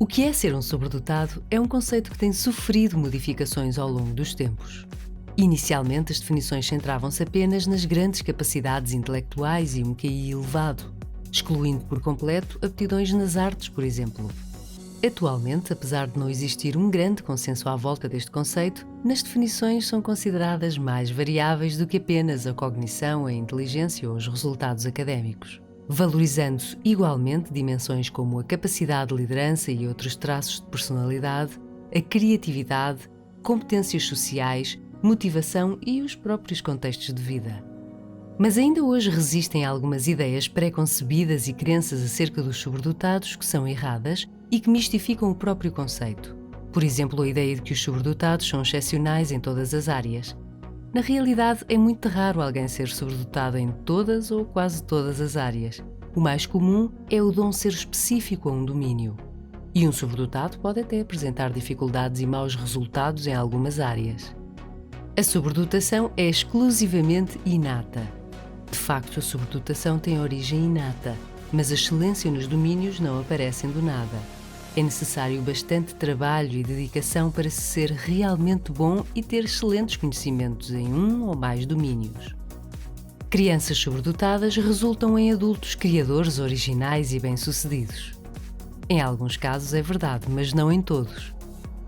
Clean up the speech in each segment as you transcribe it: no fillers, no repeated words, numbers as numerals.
O que é ser um sobredotado é um conceito que tem sofrido modificações ao longo dos tempos. Inicialmente, as definições centravam-se apenas nas grandes capacidades intelectuais e um QI elevado, excluindo por completo aptidões nas artes, por exemplo. Atualmente, apesar de não existir um grande consenso à volta deste conceito, nas definições são consideradas mais variáveis do que apenas a cognição, a inteligência ou os resultados académicos, valorizando-se igualmente dimensões como a capacidade de liderança e outros traços de personalidade, a criatividade, competências sociais, motivação e os próprios contextos de vida. Mas ainda hoje resistem algumas ideias pré-concebidas e crenças acerca dos sobredotados que são erradas e que mistificam o próprio conceito. Por exemplo, a ideia de que os sobredotados são excepcionais em todas as áreas. Na realidade, é muito raro alguém ser sobredotado em todas ou quase todas as áreas. O mais comum é o dom ser específico a um domínio. E um sobredotado pode até apresentar dificuldades e maus resultados em algumas áreas. A sobredotação é exclusivamente inata. De facto, a sobredotação tem origem inata, mas a excelência nos domínios não aparecem do nada. É necessário bastante trabalho e dedicação para se ser realmente bom e ter excelentes conhecimentos em um ou mais domínios. Crianças sobredotadas resultam em adultos criadores, originais e bem-sucedidos. Em alguns casos é verdade, mas não em todos.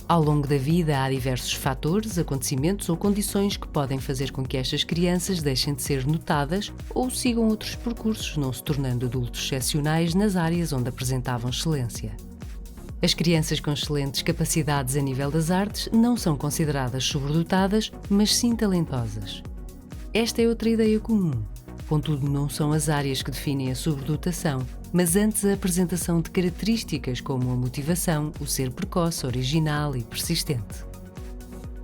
Ao longo da vida há diversos fatores, acontecimentos ou condições que podem fazer com que estas crianças deixem de ser notadas ou sigam outros percursos, não se tornando adultos excepcionais nas áreas onde apresentavam excelência. As crianças com excelentes capacidades a nível das artes não são consideradas sobredotadas, mas sim talentosas. Esta é outra ideia comum. Contudo, não são as áreas que definem a sobredotação, mas antes a apresentação de características como a motivação, o ser precoce, original e persistente.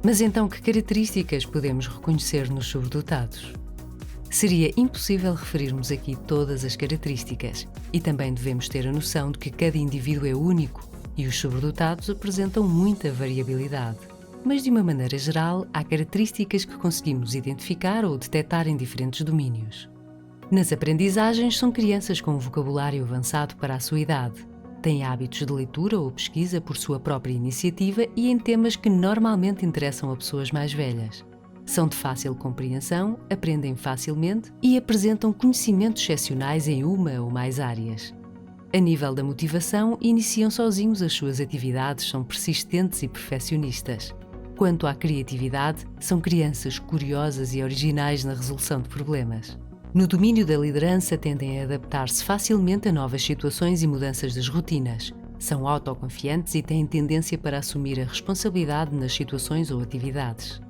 Mas então, que características podemos reconhecer nos sobredotados? Seria impossível referirmos aqui todas as características, e também devemos ter a noção de que cada indivíduo é único e os sobredotados apresentam muita variabilidade. Mas, de uma maneira geral, há características que conseguimos identificar ou detectar em diferentes domínios. Nas aprendizagens, são crianças com um vocabulário avançado para a sua idade. Têm hábitos de leitura ou pesquisa por sua própria iniciativa e em temas que normalmente interessam a pessoas mais velhas. São de fácil compreensão, aprendem facilmente e apresentam conhecimentos excepcionais em uma ou mais áreas. A nível da motivação, iniciam sozinhos as suas atividades, são persistentes e perfeccionistas. Quanto à criatividade, são crianças curiosas e originais na resolução de problemas. No domínio da liderança, tendem a adaptar-se facilmente a novas situações e mudanças das rotinas. São autoconfiantes e têm tendência para assumir a responsabilidade nas situações ou atividades.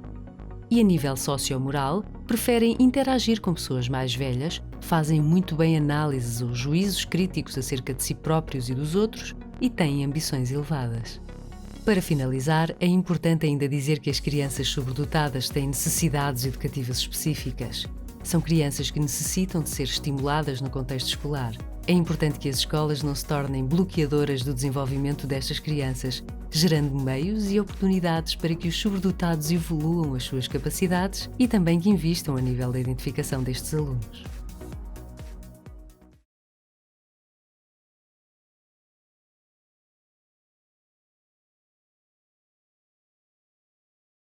E a nível sociomoral, preferem interagir com pessoas mais velhas, fazem muito bem análises ou juízos críticos acerca de si próprios e dos outros e têm ambições elevadas. Para finalizar, é importante ainda dizer que as crianças sobredotadas têm necessidades educativas específicas. São crianças que necessitam de ser estimuladas no contexto escolar. É importante que as escolas não se tornem bloqueadoras do desenvolvimento destas crianças, gerando meios e oportunidades para que os sobredotados evoluam as suas capacidades e também que invistam a nível da identificação destes alunos.